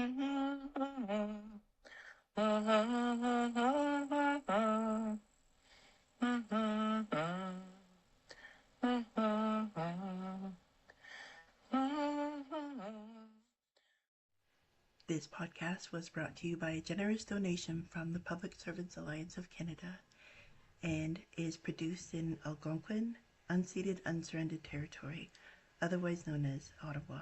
This podcast was brought to you by a generous donation from the Public Servants Alliance of Canada and is produced in Algonquin, unceded, unsurrendered territory, otherwise known as Ottawa.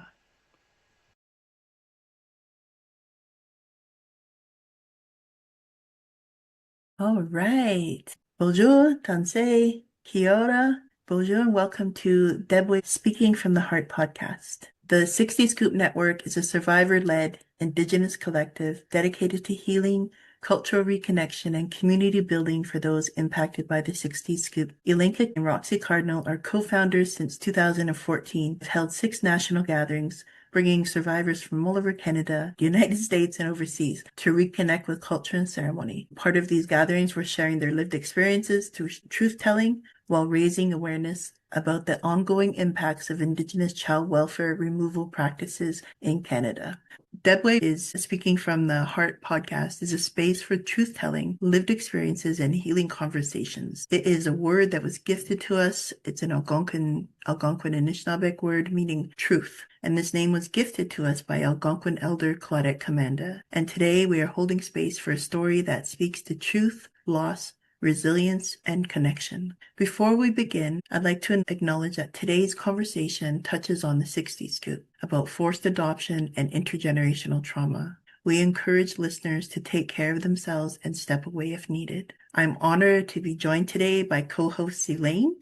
All right. Bonjour, Tansei, Kia ora. Bonjour and welcome to Debwewin Speaking from the Heart podcast. The 60 Scoop Network is a survivor-led Indigenous collective dedicated to healing, cultural reconnection, and community building for those impacted by the 60 Scoop. Ilenka and Roxy Cardinal are co-founders since 2014. They've held 6 national gatherings, bringing survivors from all over Canada, the United States, and overseas to reconnect with culture and ceremony. Part of these gatherings were sharing their lived experiences through truth-telling while raising awareness about the ongoing impacts of Indigenous child welfare removal practices in Canada. Debwewin is Speaking from the Heart podcast is a space for truth-telling, lived experiences, and healing conversations. It is a word that was gifted to us. It's an Algonquin Anishinaabeg word meaning truth. And this name was gifted to us by Algonquin elder Claudette Commanda. And today we are holding space for a story that speaks to truth, loss, resilience, and connection. Before we begin, I'd like to acknowledge that today's conversation touches on the 60 Scoop about forced adoption and intergenerational trauma. We encourage listeners to take care of themselves and step away if needed. I'm honored to be joined today by co-hosts Elaine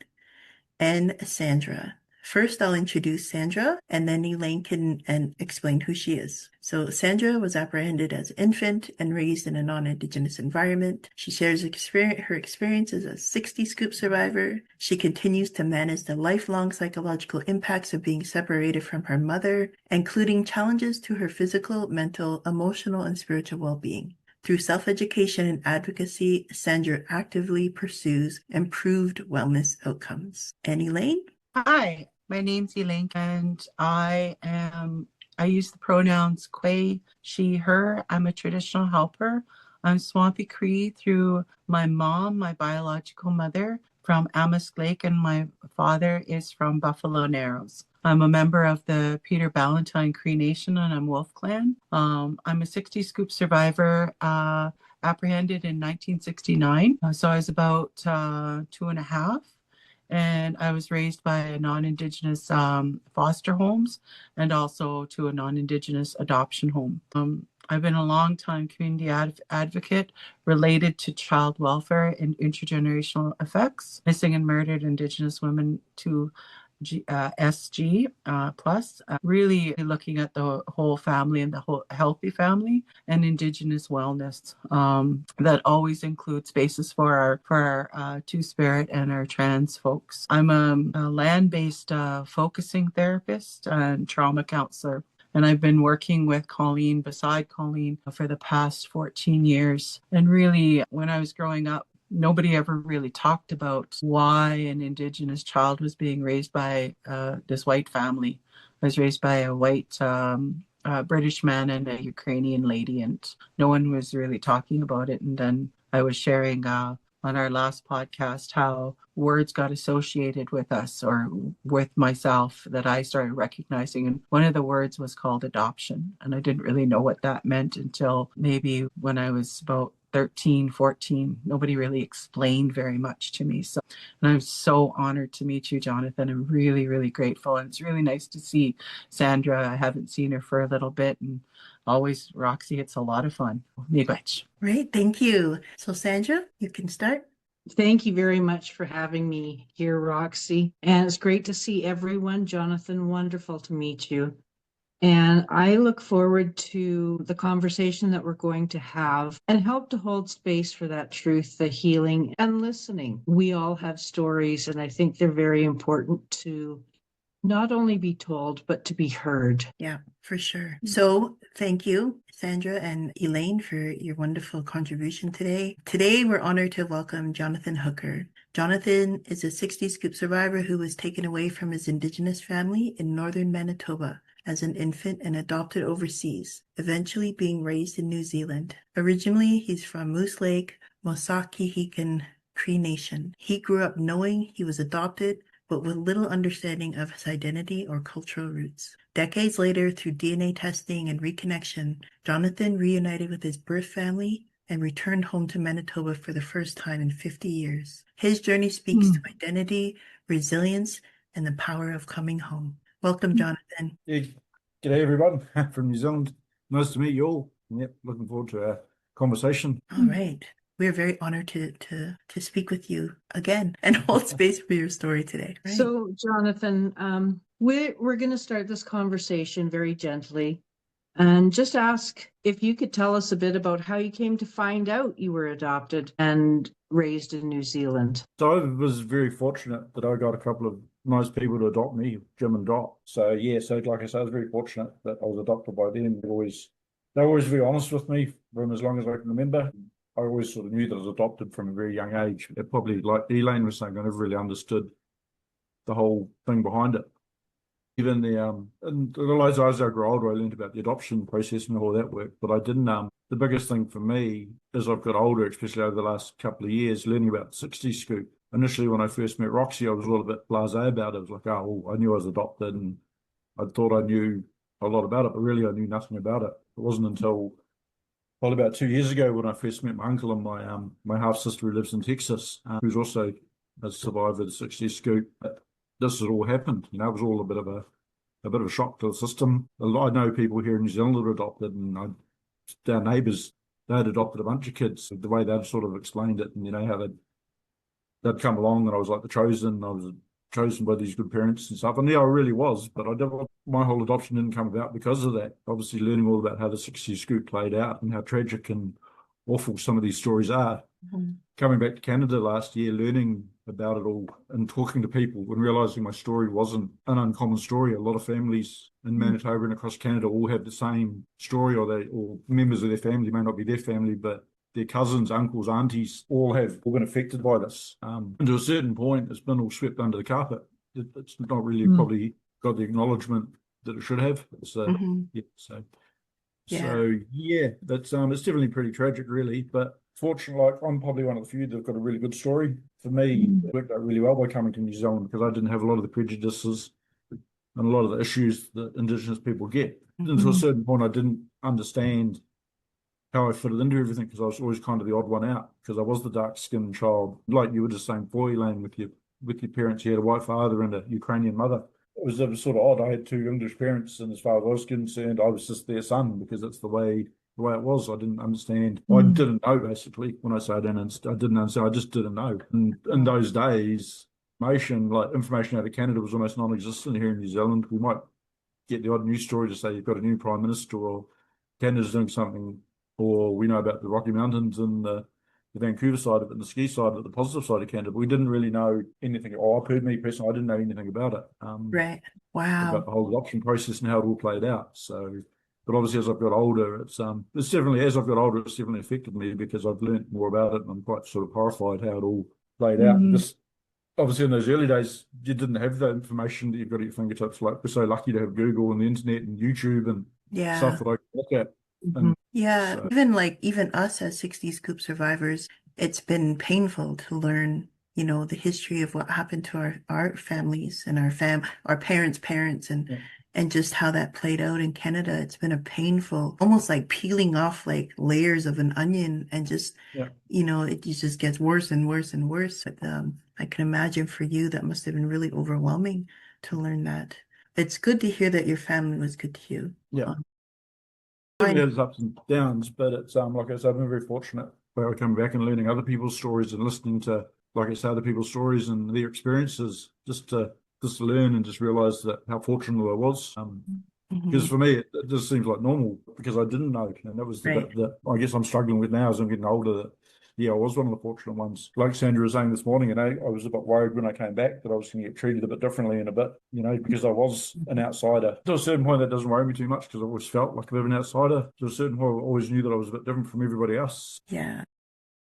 and Sandra. First, I'll introduce Sandra, and then Elaine can explain who she is. So Sandra was apprehended as an infant and raised in a non-Indigenous environment. She shares her experience as a 60 Scoop survivor. She continues to manage the lifelong psychological impacts of being separated from her mother, including challenges to her physical, mental, emotional, and spiritual well-being. Through self-education and advocacy, Sandra actively pursues improved wellness outcomes. And Elaine? Hi, my name's Elaine, and I use the pronouns Quay, she, her. I'm a traditional helper. I'm Swampy Cree through my mom, my biological mother, from Amisk Lake, and my father is from Buffalo Narrows. I'm a member of the Peter Ballantine Cree Nation, and I'm Wolf Clan. I'm a 60 Scoop survivor, apprehended in 1969. So I was about 2.5. And I was raised by a non-Indigenous foster homes and also to a non-Indigenous adoption home. I've been a long-time community advocate related to child welfare and intergenerational effects, missing and murdered Indigenous women to SG plus, really looking at the whole family and the whole healthy family and Indigenous wellness that always includes spaces for our Two-Spirit and our trans folks. I'm a land-based focusing therapist and trauma counselor. And I've been working with beside Colleen, for the past 14 years. And really, when I was growing up, nobody ever really talked about why an Indigenous child was being raised by this white family. I was raised by a white British man and a Ukrainian lady, and no one was really talking about it. And then I was sharing on our last podcast how words got associated with us or with myself that I started recognizing. And one of the words was called adoption. And I didn't really know what that meant until maybe when I was about 13, 14, nobody really explained very much to me. So, and I'm so honored to meet you, Jonathan. I'm really, really grateful. And it's really nice to see Sandra. I haven't seen her for a little bit, and always, Roxy, it's a lot of fun. Miigwech. Great, thank you. So Sandra, you can start. Thank you very much for having me here, Roxy. And it's great to see everyone. Jonathan, wonderful to meet you. And I look forward to the conversation that we're going to have and help to hold space for that truth, the healing, and listening. We all have stories, and I think they're very important to not only be told, but to be heard. Yeah, for sure. So thank you, Sandra and Elaine, for your wonderful contribution today. Today, we're honored to welcome Jonathan Hooker. Jonathan is a 60 Scoop survivor who was taken away from his Indigenous family in northern Manitoba as an infant and adopted overseas, eventually being raised in New Zealand. Originally, he's from Moose Lake, Mosakihikan Cree Nation. He grew up knowing he was adopted, but with little understanding of his identity or cultural roots. Decades later, through DNA testing and reconnection, Jonathan reunited with his birth family and returned home to Manitoba for the first time in 50 years. His journey speaks to identity, resilience, and the power of coming home. Welcome, Jonathan. Yeah, g'day everyone from New Zealand. Nice to meet you all. Yep, looking forward to our conversation. All right. We're very honored to speak with you again and hold space for your story today. Right. So, Jonathan, we're going to start this conversation very gently and just ask if you could tell us a bit about how you came to find out you were adopted and raised in New Zealand. So I was very fortunate that I got a couple of nice people to adopt me, Jim and Dot. So yeah, so like I said, I was very fortunate that I was adopted by them. They were always very honest with me from as long as I can remember. I always sort of knew that I was adopted from a very young age. It probably, like Elaine was saying, I never really understood the whole thing behind it. Even and as I grew older, I learned about the adoption process and all that work, but I didn't, the biggest thing for me as I've got older, especially over the last couple of years, learning about the 60s scoop. Initially, when I first met Roxy, I was a little bit blasé about it. I was like, oh, well, I knew I was adopted and I thought I knew a lot about it, but really I knew nothing about it. It wasn't until probably about 2 years ago when I first met my uncle and my half-sister who lives in Texas, who's also a survivor of the 60s scoop. This had all happened. You know, it was all a bit of a shock to the system. I know people here in New Zealand that are adopted, and our neighbours, they had adopted a bunch of kids. The way they'd sort of explained it, and you know how they'd come along, and I was like the chosen. I was chosen by these good parents and stuff. And yeah, I really was, but my whole adoption didn't come about because of that. Obviously, learning all about how the 60s scoop played out and how tragic and awful some of these stories are. Mm-hmm. Coming back to Canada last year, learning about it all and talking to people and realizing my story wasn't an uncommon story. A lot of families in Manitoba and across Canada all have the same story, or members of their family, may not be their family, but their cousins, uncles, aunties, all been affected by this. And to a certain point, it's been all swept under the carpet. It's not really probably got the acknowledgement that it should have. So, that's it's definitely pretty tragic, really. But fortunately, like, I'm probably one of the few that have got a really good story. For me, it worked out really well by coming to New Zealand because I didn't have a lot of the prejudices and a lot of the issues that Indigenous people get. And to a certain point, I didn't understand how I fitted into everything because I was always kind of the odd one out because I was the dark-skinned child. Like you were just saying, boy, Elaine, with your parents, you had a white father and a Ukrainian mother. It was sort of odd. I had two English parents, and as far as I was concerned, I was just their son because that's the way it was. I didn't understand. I didn't know, basically. When I say I didn't understand, I just didn't know. And in those days, information out of Canada was almost non-existent here in New Zealand. We might get the odd news story to say you've got a new prime minister or Canada's doing something, or we know about the Rocky Mountains and the Vancouver side of it and the ski side of it, the positive side of Canada. But we didn't really know anything. I've heard me personally, I didn't know anything about it. Right. Wow. About the whole adoption process and how it all played out. So, but obviously as I've got older, it's definitely, as I've got older, it's definitely affected me because I've learned more about it and I'm quite sort of horrified how it all played out. Just obviously in those early days, you didn't have the information that you've got at your fingertips. Like, we're so lucky to have Google and the internet and YouTube and stuff that I can look at. And so, even us as 60 Scoop survivors, it's been painful to learn, the history of what happened to our families and our parents' parents and just how that played out in Canada. It's been a painful, almost like peeling off like layers of an onion and just, it just gets worse and worse and worse. But I can imagine for you, that must have been really overwhelming to learn that. It's good to hear that your family was good to you. Yeah. There's ups and downs, but it's like I said, I've been very fortunate by coming back and learning other people's stories and listening to, like I said, other people's stories and their experiences, just to learn and just realize that how fortunate I was. Because for me, it just seems like normal because I didn't know, and that was the bit that I guess I'm struggling with now as I'm getting older. That I was one of the fortunate ones. Like Sandra was saying this morning, I was a bit worried when I came back that I was going to get treated a bit differently in a bit, because I was an outsider. To a certain point, that doesn't worry me too much because I always felt like a bit of an outsider. To a certain point, I always knew that I was a bit different from everybody else. Yeah.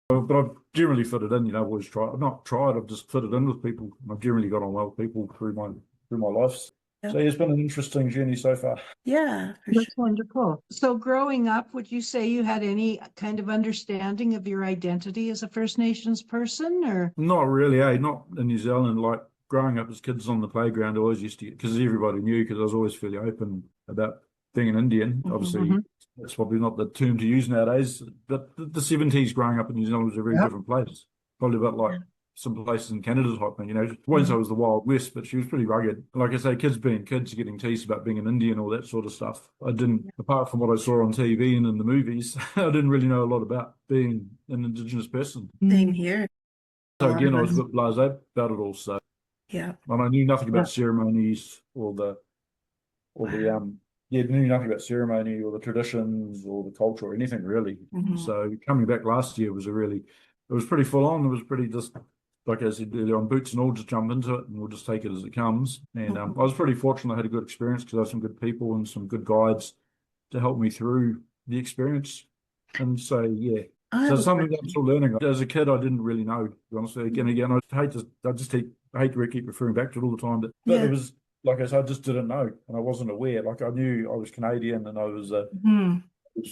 But I've generally fitted in, I've always tried. I've not tried, I've just fitted in with people. I've generally got on well with people through my life. So it's been an interesting journey so far. Yeah, for sure. That's wonderful. So growing up, would you say you had any kind of understanding of your identity as a First Nations person, or? Not really, eh? Not in New Zealand. Like growing up as kids on the playground, I always used to, because everybody knew, because I was always fairly open about being an Indian. Obviously, Mhm. that's probably not the term to use nowadays, but the 70s growing up in New Zealand was a very Yep. different place. Probably about like some places in Canada type thing, you know. I won't say it Mhm. was the Wild West, but she was pretty rugged. Like I say, kids being kids, getting teased about being an Indian, all that sort of stuff. I didn't, apart from what I saw on TV and in the movies, I didn't really know a lot about being an Indigenous person. Same here. A So lot again, of I was a us. bit blasé about it all. So, Yeah. and I knew nothing Yeah. about ceremonies or the Wow. yeah, knew nothing about ceremony or the traditions or the culture or anything really. Hmm. So coming back last year was it was pretty full on. It was pretty just like I said earlier on, boots and all, just jump into it and we'll just take it as it comes. And I Hmm. was pretty fortunate. I had a good experience because I had some good people and some good guides to help me through the experience. And so yeah. I So have a it's something that I'm question. still learning. As a kid, I didn't really know, to be honest with you. Again, I hate to keep referring back to it all the time, but it Yeah. was like I said, I just didn't know, and I wasn't aware. Like I knew I was Canadian, and Hmm.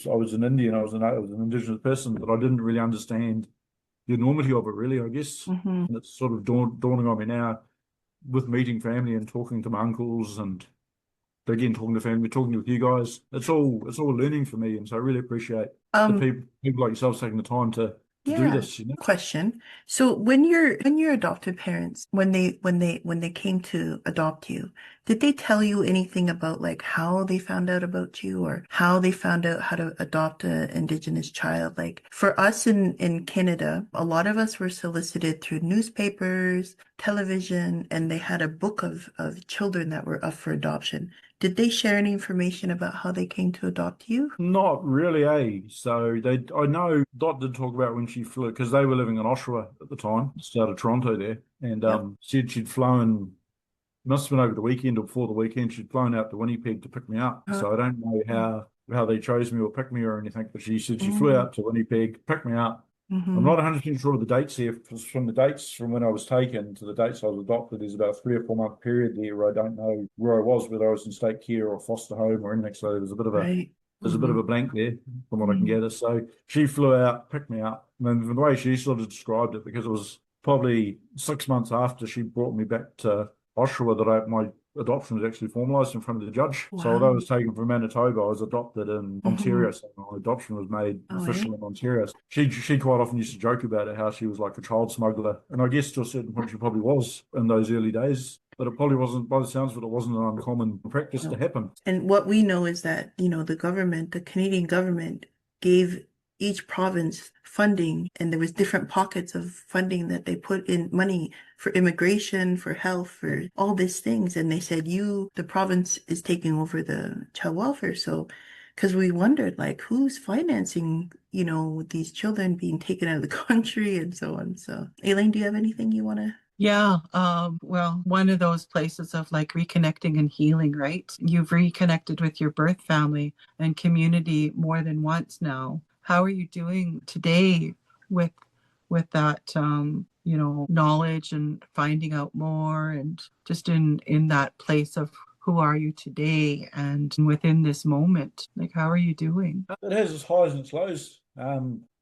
I was an Indian, I was an Indigenous person, but I didn't really understand the enormity of it. Really, I guess, Hmm. and it's sort of dawning on me now with meeting family and talking to my uncles, and again talking to family, talking with you guys. It's all learning for me, and so I really appreciate the Um, people like yourselves taking the time to do yeah. this. You know. Question. So when your adopted parents, when they came to adopt you, did they tell you anything about like how they found out about you or how they found out how to adopt an Indigenous child? Like for us in Canada, a lot of us were solicited through newspapers, television, and they had a book of children that were up for adoption. Did they share any information about how they came to adopt you? Not really, eh? I know Dot did talk about when she flew, because they were living in Oshawa at the time, just out of Toronto there, and Yep. said she'd flown, must have been over the weekend or before the weekend, she'd flown out to Winnipeg to pick me up. Uh, So I don't know how they chose me or picked me or anything, but she said she flew mm, out to Winnipeg, picked me up. I'm mm-hmm. not 100% sure of the dates here, because from the dates from when I was taken to the dates I was adopted, there's about a 3 or 4 month period there where I don't know where I was, whether I was in state care or foster home or anything. So Right. there's a bit of Mm-hmm. a blank there from what I can Mm-hmm. gather. So she flew out, picked me up, and the way she sort of described it, because it was probably 6 months after she brought me back to Oshawa that my adoption was actually formalised in front of the judge. So although I Wow. was taken from Manitoba, I was adopted in Mm-hmm. Ontario. So my adoption was made Oh, eh? official in Ontario. She quite often used to joke about it, how she was like a child smuggler. And I guess to a certain point she probably was in those early days. But it probably wasn't, by the sounds of it, it wasn't an uncommon practice to No. happen. And what we know is that, the government, the Canadian government gave each province funding, and there was different pockets of funding that they put in money for immigration, for health, for all these things. And they said, the province is taking over the child welfare. So, because we wondered, like, who's financing, these children being taken out of the country and so on. So, Elaine, do you have anything you want to? Yeah, well, one of those places of like reconnecting and healing, right? You've reconnected with your birth family and community more than once now. How are you doing today with that knowledge and finding out more and just in that place of who are you today and within this moment? Like how are you doing? It has its highs and its lows.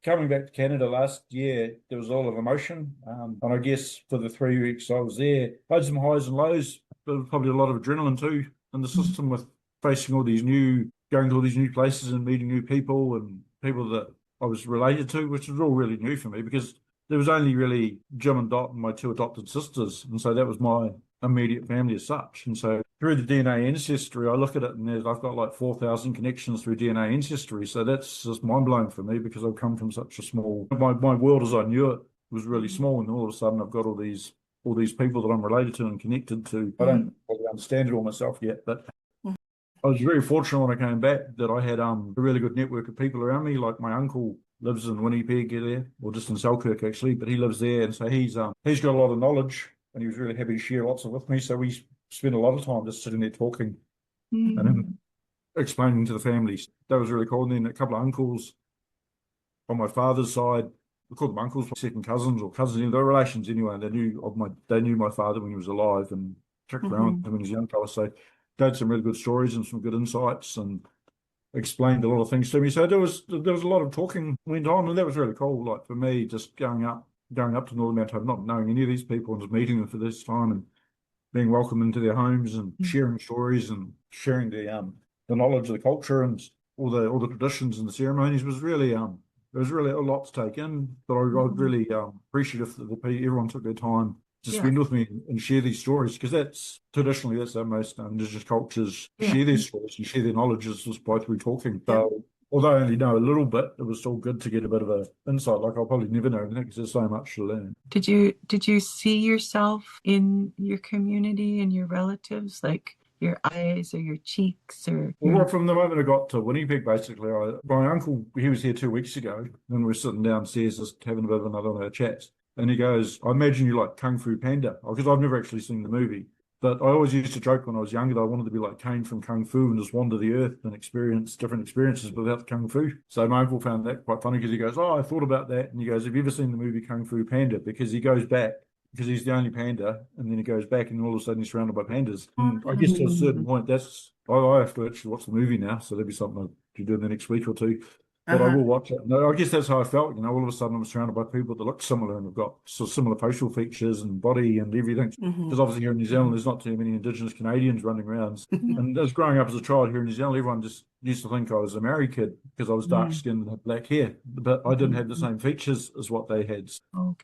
Coming back to Canada last year, there was a lot of emotion. And I guess for the 3 weeks I was there, I had some highs and lows, but probably a lot of adrenaline too in the system with facing going to all these new places and meeting new people and people that I was related to, which was all really new for me because there was only really Jim and Dot and my two adopted sisters. And so that was my immediate family as such. And so through the DNA ancestry, I look at it and I've got like 4,000 connections through DNA ancestry. So that's just mind blowing for me because I've come from such a my world as I knew it was really small. And all of a sudden I've got all these people that I'm related to and connected to. I don't really understand it all myself yet, but I was very fortunate when I came back that I had a really good network of people around me. Like my uncle lives in Winnipeg there, or just in Selkirk actually, but he lives there, and so he's got a lot of knowledge, and he was really happy to share lots of it with me. So we spent a lot of time just sitting there talking and Mm. him explaining to the families. That was really cool. And then a couple of uncles on my father's side, we called them uncles, second cousins or cousins, they're relations anyway. And they knew my father when he was alive and checked around Mm-hmm. with him when he was a young fella. So they had some really good stories and some good insights and explained a lot of things to me. So there was a lot of talking went on, and that was really cool. Like for me, just going up to Northern Mount Hope, not knowing any of these people and just meeting them for this time and being welcomed into their homes and sharing stories and sharing the knowledge of the culture and all the traditions and the ceremonies was really there was really a lot to take in. But I was really appreciative that everyone took their time to spend with me and share these stories, because that's traditionally that's how most Indigenous cultures share their stories and share their knowledge is just by through talking. So although I only know a little bit, it was still good to get a bit of an insight. Like I'll probably never know everything because there's so much to learn. Did you see yourself in your community and your relatives, like your eyes or your cheeks or Well, from the moment I got to Winnipeg, basically, my uncle, he was here 2 weeks ago, and we were sitting downstairs just having a bit of another one of our chats. And he goes, I imagine you like Kung Fu Panda, because I've never actually seen the movie. But I always used to joke when I was younger that I wanted to be like Kane from Kung Fu and just wander the earth and experience different experiences without Kung Fu. So my uncle found that quite funny because he goes, oh, I thought about that. And he goes, have you ever seen the movie Kung Fu Panda? Because he goes back, because he's the only panda, and then he goes back and all of a sudden he's surrounded by pandas. And I guess to a certain point, I have to actually watch the movie now, so there'll be something to do in the next week or two. But I will watch it. No, I guess that's how I felt. All of a sudden I'm surrounded by people that look similar and have got sort of similar facial features and body and everything. Because obviously here in New Zealand, there's not too many Indigenous Canadians running around. And as growing up as a child here in New Zealand, everyone just used to think I was a Maori kid because I was dark skinned and had black hair, but I didn't have the same features as what they had.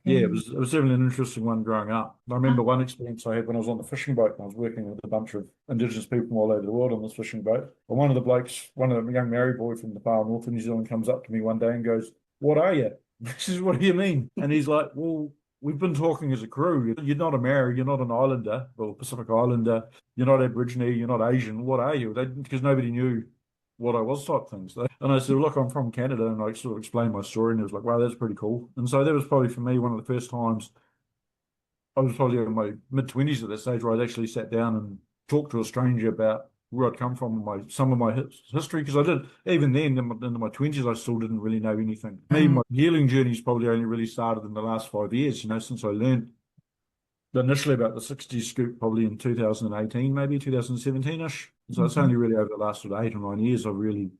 Yeah, it was definitely an interesting one growing up. I remember one experience I had when I was on the fishing boat, and I was working with a bunch of Indigenous people from all over the world on this fishing boat. And one of the blokes, one of the young Maori boy from the far north of New Zealand, comes up to me one day and goes, "What are you?" This is, "What do you mean?" And he's like, "Well, we've been talking as a crew. You're not a Maori, you're not an Islander, or Pacific Islander, you're not Aborigine, you're not Asian. What are you?" Because nobody knew what I was, type things. And I said, "Look, I'm from Canada," and I sort of explained my story, and he was like, "Wow, that's pretty cool." And so that was probably for me one of the first times. I was probably in my mid-20s at that stage where I'd actually sat down and talked to a stranger about where I'd come from, some of my history, because I did, even then, in my 20s, I still didn't really know anything. Me, my healing journey's probably only really started in the last 5 years, since I learned initially about the 60s scoop, probably in 2018, maybe 2017-ish. So it's only really over the last sort of 8 or 9 years I've really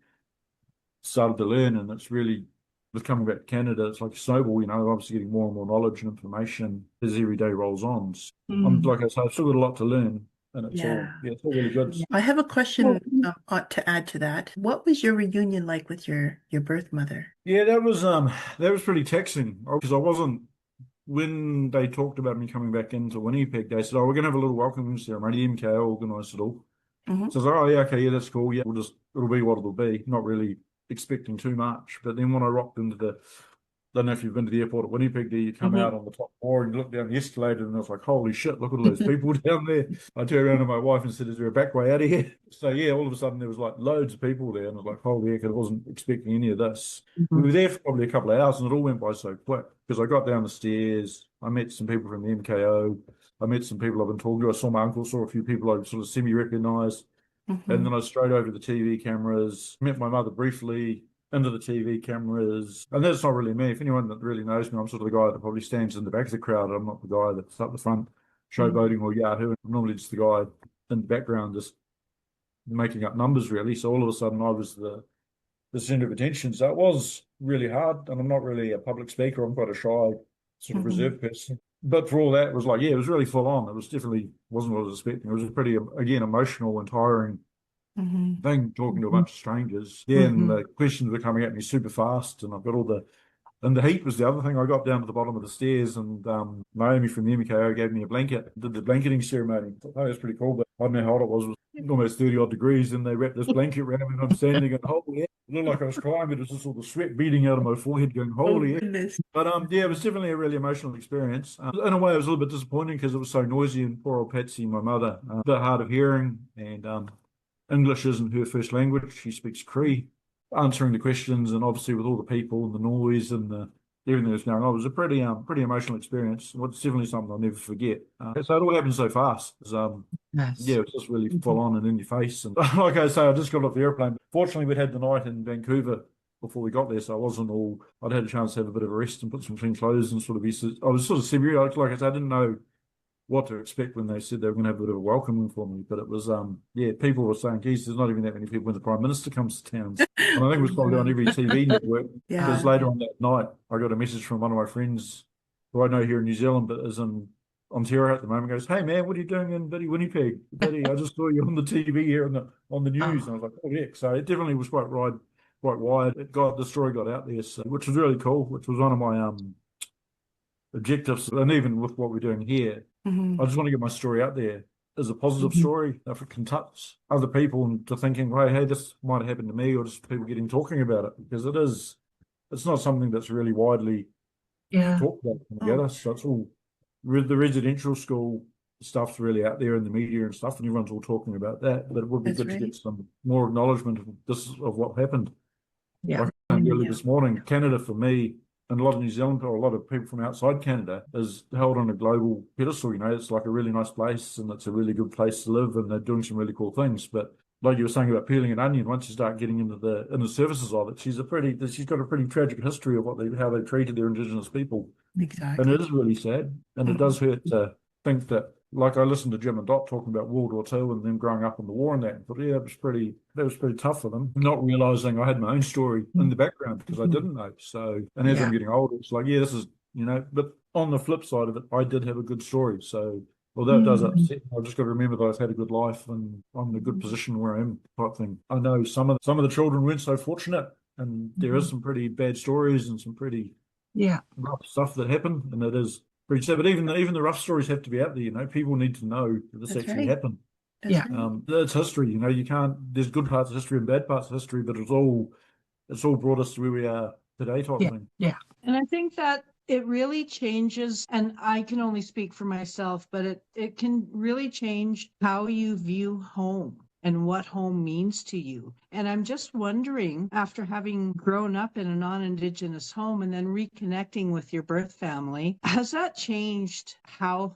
started to learn, and it's really, with coming back to Canada, it's like a snowball, obviously getting more and more knowledge and information as every day rolls on. Like I said, I've still got a lot to learn, and it's all really good. I have a question to add to that. What was your reunion like with your birth mother? Yeah, that was pretty taxing, because I wasn't, when they talked about me coming back into Winnipeg, they said, "Oh, we're going to have a little welcoming ceremony. The MKO organised it all." So I was like, "Oh, yeah, okay, yeah, that's cool. Yeah, it'll be what it'll be." Not really expecting too much. But then when I rocked into don't know if you've been to the airport at Winnipeg, you come out on the top floor and you look down the escalator, and I was like, "Holy shit, look at all those people down there." I turned around to my wife and said, "Is there a back way out of here?" So yeah, all of a sudden there was like loads of people there, and I was like, "Holy heck, I wasn't expecting any of this." We were there for probably a couple of hours, and it all went by so quick, because I got down the stairs, I met some people from the MKO, I met some people I've been talking to, I saw my uncle, saw a few people I sort of semi-recognised, and then I strode over to the TV cameras, met my mother briefly, into the TV cameras. And that's not really me. If anyone that really knows me, I'm sort of the guy that probably stands in the back of the crowd. I'm not the guy that's up the front showboating or Yahoo. I'm normally just the guy in the background just making up numbers, really. So all of a sudden I was the center of attention. So it was really hard. And I'm not really a public speaker. I'm quite a shy, sort of reserved person. But for all that, it was like, yeah, it was really full on. It was definitely wasn't what I was expecting. It was a pretty, again, emotional and tiring thing, talking to a bunch of strangers. Yeah, and the questions were coming at me super fast, and I've got and the heat was the other thing. I got down to the bottom of the stairs, and Naomi from the MKO gave me a blanket, did the blanketing ceremony. I thought that was pretty cool, but I don't know how hot it was almost 30 odd degrees, and they wrapped this blanket around me, and I'm standing going, "Holy heck." It looked like I was crying, but it was just all the sweat beading out of my forehead going, "Holy heck." But yeah, it was definitely a really emotional experience. In a way, it was a little bit disappointing because it was so noisy, and poor old Patsy, my mother, a bit hard of hearing, and English isn't her first language. She speaks Cree. Answering the questions, and obviously with all the people and the noise and everything that was going on, it was a pretty emotional experience. It's definitely something I'll never forget. So it all happened so fast. Yeah, it was just really full on and in your face. And like I say, I just got off the airplane. Fortunately, we'd had the night in Vancouver before we got there, so I wasn't all. I'd had a chance to have a bit of a rest and put some clean clothes and sort of be. I was sort of semi. Like I said, I didn't know what to expect when they said they were going to have a bit of a welcoming for me. But it was, yeah, people were saying, geez, there's not even that many people when the Prime Minister comes to town. And I think it was probably on every TV network. Yeah. Because later on that night, I got a message from one of my friends who I know here in New Zealand, but is in Ontario at the moment, goes, "Hey man, what are you doing in Bitty Winnipeg? Bitty, I just saw you on the TV here on the news." And I was like, "Oh yeah." So it definitely was quite wide. The story got out there, so, which was really cool, which was one of my objectives. And even with what we're doing here, I just want to get my story out there as a positive story. If it can touch other people into thinking, hey, this might have happened to me, or just people talking about it, because it's not something that's really widely talked about together. So it's all the residential school stuff's really out there in the media and stuff, and everyone's all talking about that. But it would be good to get some more acknowledgement of what happened. Yeah. Like early this morning, Canada for me, and a lot of New Zealand, or a lot of people from outside Canada, is held on a global pedestal. It's like a really nice place, and it's a really good place to live, and they're doing some really cool things. But like you were saying about peeling an onion, once you start getting into the surfaces of it, she's got a pretty tragic history of how they treated their Indigenous people. Exactly. And it is really sad, and it does hurt to think that. Like I listened to Jim and Dot talking about World War II and them growing up in the war and that, and thought, yeah, that was pretty tough for them. Not realizing I had my own story in the background because I didn't know. So, and as I'm getting older, it's like, yeah, this is, but on the flip side of it, I did have a good story. So, although it does upset me, I've just got to remember that I've had a good life and I'm in a good position where I am, type thing. I know some of the children weren't so fortunate, and there is some pretty bad stories and some pretty rough stuff that happened, and it is pretty sad. But even the rough stories have to be out there. People need to know that this actually happened. It's history. You can't. There's good parts of history and bad parts of history, but it's all brought us to where we are today, type thing. Yeah. And I think that it really changes, and I can only speak for myself, but it can really change how you view home and what home means to you. And I'm just wondering, after having grown up in a non-Indigenous home and then reconnecting with your birth family, has that changed how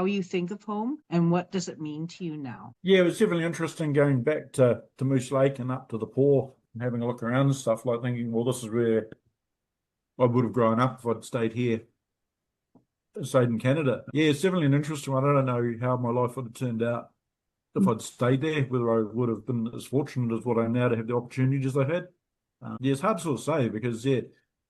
you think of home, and what does it mean to you now? Yeah, it was definitely interesting going back to Moose Lake and up to the Paw and having a look around and stuff, like thinking, well, this is where I would have grown up if I'd stayed in Canada. Yeah, it's definitely an interesting one. I don't know how my life would have turned out if I'd stayed there, whether I would have been as fortunate as what I am now to have the opportunities I've had. Yeah, it's hard to sort of say because, here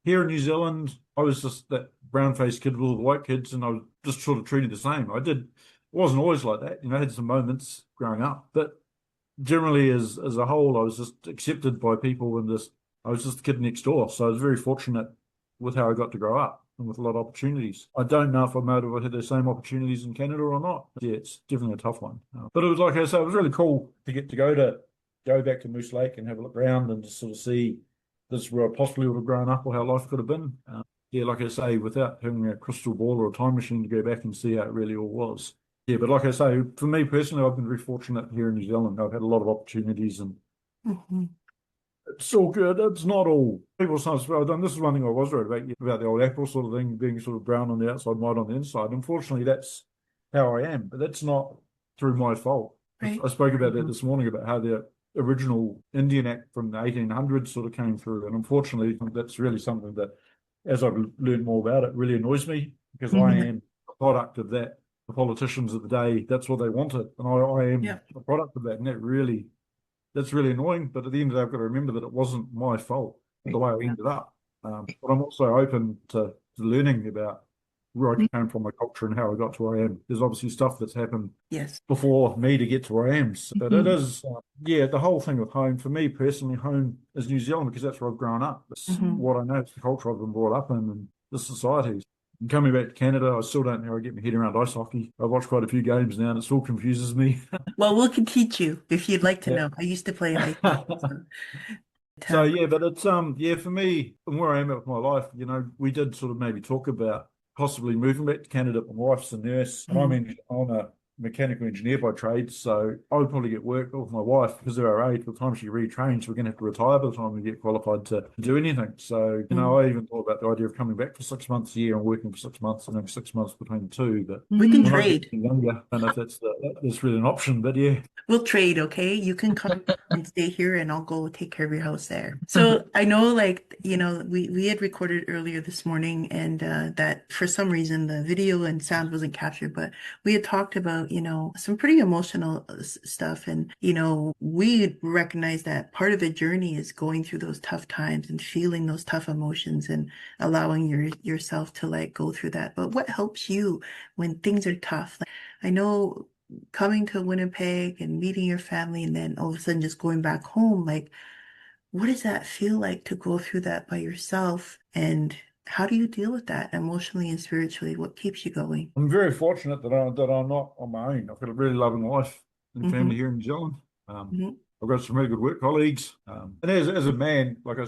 in New Zealand, I was just that brown-faced kid with all the white kids, and I was just sort of treated the same. It wasn't always like that. I had some moments growing up, but generally as a whole, I was just accepted by people, and I was just the kid next door. So I was very fortunate with how I got to grow up and with a lot of opportunities. I don't know if I might have had the same opportunities in Canada or not. Yeah, it's definitely a tough one. But it was, like I said, it was really cool to get to go back to Moose Lake and have a look around and just sort of see this is where I possibly would have grown up or how life could have been. Yeah, like I say, without having a crystal ball or a time machine to go back and see how it really all was. Yeah, but like I say, for me personally, I've been very fortunate here in New Zealand. I've had a lot of opportunities, and it's all good. It's not all. People sometimes, this is one thing I was right about the old apple sort of thing, being sort of brown on the outside, white on the inside. Unfortunately, that's how I am, but that's not through my fault. Right. I spoke about that this morning, about how the original Indian Act from the 1800s sort of came through, and unfortunately, that's really something that, as I've learned more about it, really annoys me, because I am a product of that. The politicians of the day, that's what they wanted, and I am a product of that, and that's really annoying. But at the end of the day, I've got to remember that it wasn't my fault the way I ended up. But I'm also open to learning about where I came from, my culture, and how I got to where I am. There's obviously stuff that's happened before me to get to where I am. So, but it is, the whole thing with home, for me personally, home is New Zealand, because that's where I've grown up. It's what I know. It's the culture I've been brought up in, and the society. And coming back to Canada, I still don't know how I get my head around ice hockey. I've watched quite a few games now, and it still confuses me. Well, we can teach you if you'd like to know. I used to play ice hockey. So yeah, but it's for me and where I am with my life, we did sort of maybe talk about possibly moving back to Canada. My wife's a nurse, and I'm on a mechanical engineer by trade, so I would probably get work with my wife because of our age. By the time she retrains, we're going to have to retire by the time we get qualified to do anything. So, I even thought about the idea of coming back for 6 months a year and working for 6 months and then 6 months between the two. But We can when I trade. get younger, I don't know if that's really an option, but yeah. We'll trade, okay? You can come and stay here and I'll go take care of your house there. So I know like, we had recorded earlier this morning and that for some reason the video and sound wasn't captured, but we had talked about, some pretty emotional stuff. And, we recognize that part of the journey is going through those tough times and feeling those tough emotions and allowing yourself to like go through that. But what helps you when things are tough? Like, I know coming to Winnipeg and meeting your family and then all of a sudden just going back home, like, what does that feel like to go through that by yourself? And how do you deal with that emotionally and spiritually? What keeps you going? I'm very fortunate that I'm not on my own. I've got a really loving wife and Hmm. family here in New Zealand. Hmm. I've got some really good work colleagues. And as a man, like I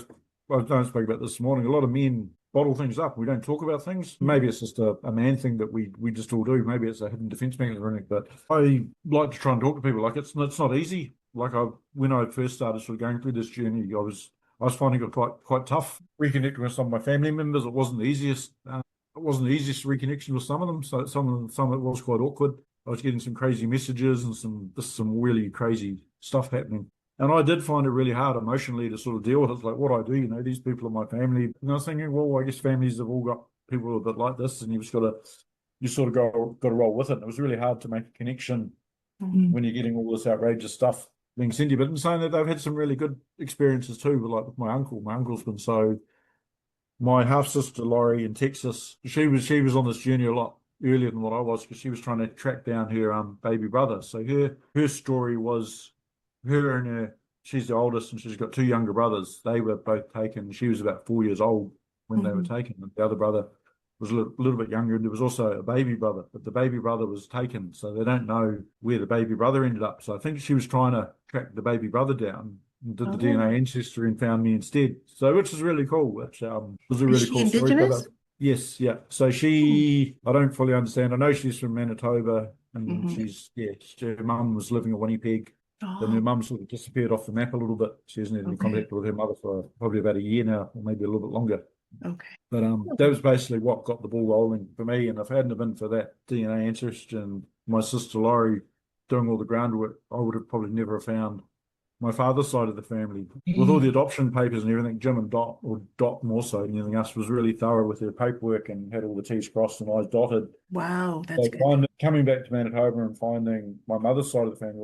don't speak about this morning, a lot of men bottle things up. We don't talk about things. Maybe it's just a man thing that we just all do. Maybe it's a hidden defense mechanism or anything. But I like to try and talk to people. Like it's not easy. Like when I first started sort of going through this journey, I was finding it quite tough reconnecting with some of my family members. It wasn't the easiest. It wasn't the easiest reconnection with some of them. So some of it was quite awkward. I was getting some crazy messages and some really crazy stuff happening. And I did find it really hard emotionally to sort of deal with it. It's like, what do I do? These people are my family. And I was thinking, well, I guess families have all got people a bit like this, and you sort of got to roll with it. And it was really hard to make a connection when you're getting all this outrageous stuff being sent to you. But in saying that, they've had some really good experiences too, like with my uncle. My uncle's been my half sister Laurie in Texas, she was on this journey a lot earlier than what I was because she was trying to track down her baby brother. So her story was her and her. She's the oldest, and she's got two younger brothers. They were both taken. She was about 4 years old when they were taken. And the other brother was a little bit younger, and there was also a baby brother, but the baby brother was taken, so they don't know where the baby brother ended up. So I think she was trying to track the baby brother down, did the Oh, DNA ancestry and found me instead. So which is really cool. Which was a is really she cool story. But indigenous? yes, yeah. So Hmm. I don't fully understand. I know she's from Manitoba, and Hmm. her mum was living in Winnipeg. Then her Oh, mum sort of disappeared off the map a little bit. She hasn't had any okay. contact with her mother for probably about a year now, or maybe a little bit longer. Okay. But that was basically what got the ball rolling for me. And if it hadn't have been for that DNA ancestry and my sister Laurie doing all the groundwork, I would have probably never found my father's side of the family. With all the adoption papers and everything, Jim and Dot, or Dot more so than anything else, was really thorough with their paperwork and had all the T's crossed and I's dotted. Wow, that's So good. coming back to Manitoba and finding my mother's side of the family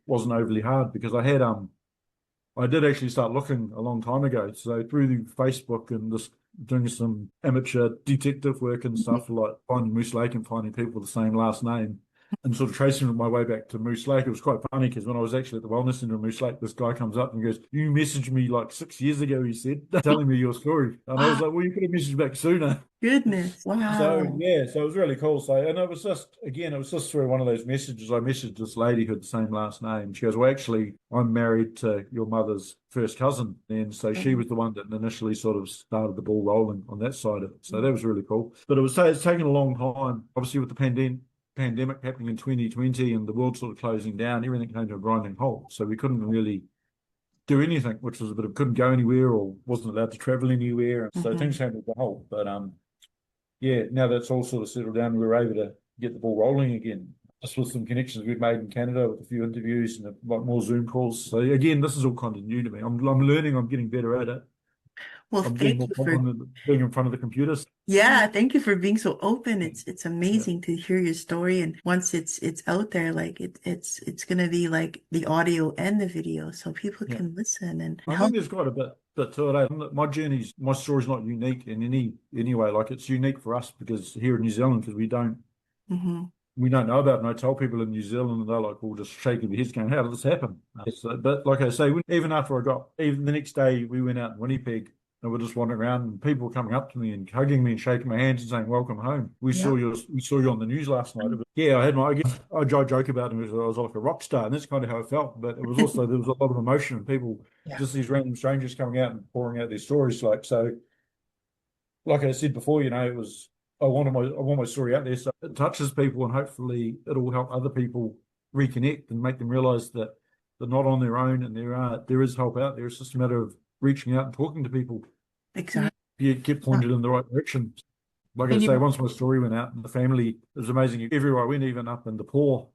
wasn't overly hard because I did actually start looking a long time ago. So through Facebook and just doing some amateur detective work and stuff, like finding Moose Lake and finding people with the same last name and sort of tracing my way back to Moose Lake. It was quite funny because when I was actually at the wellness center in Moose Lake, this guy comes up and goes, "You messaged me like 6 years ago," he said, telling me your story. And I was Wow, like, "Well, you could have messaged back sooner." goodness. So Wow. yeah, so it was really cool. So and it was just through one of those messages. I messaged this lady who had the same last name. She goes, "Well, actually, I'm married to your mother's first cousin," and so she was the one that initially sort of started the ball rolling on that side of it. So that was really cool. But it's taken a long time, obviously, with the pandemic happening in 2020 and the world sort of closing down. Everything came to a grinding halt. So we couldn't really do anything, which was a bit of couldn't go anywhere or wasn't allowed to travel anywhere. And so Hmm. things came to a halt. But yeah, now that's all sort of settled down, we were able to get the ball rolling again. Just with some connections we've made in Canada with a few interviews and a lot more Zoom calls. So again, this is all kind of new to me. I'm learning, I'm getting better at it. Well, I'm getting thank more you for confident being in front of the computers. yeah, thank you for being so open. It's amazing to hear your story, and once it's out there, like it's gonna be like the audio and the video, so people Yeah. can listen and I think help. there's quite a bit to it. My story's not unique in any way. Like it's unique for us because here in New Zealand, because Hmm. we don't know about it. And I tell people in New Zealand, and they're like, all just shaking their heads, going, "How did this happen?" But like I say, even after even the next day, we went out in Winnipeg and we're just wandering around, and people were coming up to me and hugging me and shaking my hands and saying, "Welcome home. Yeah. We saw you on the news last night." Yeah, I guess I joke about it. I was like a rock star, and that's kind of how I felt. But it was also there was a lot of emotion and people, Yeah. just these random strangers coming out and pouring out their stories. Like I said before, it was I want my story out there so it touches people, and hopefully it'll help other people reconnect and make them realize that they're not on their own, and there is help out there. It's just a matter of reaching out and talking to people. Exactly. You get pointed in the right direction. Like I And say, you, once my story went out, and the family, it was amazing. Everywhere I went, even up in the poor,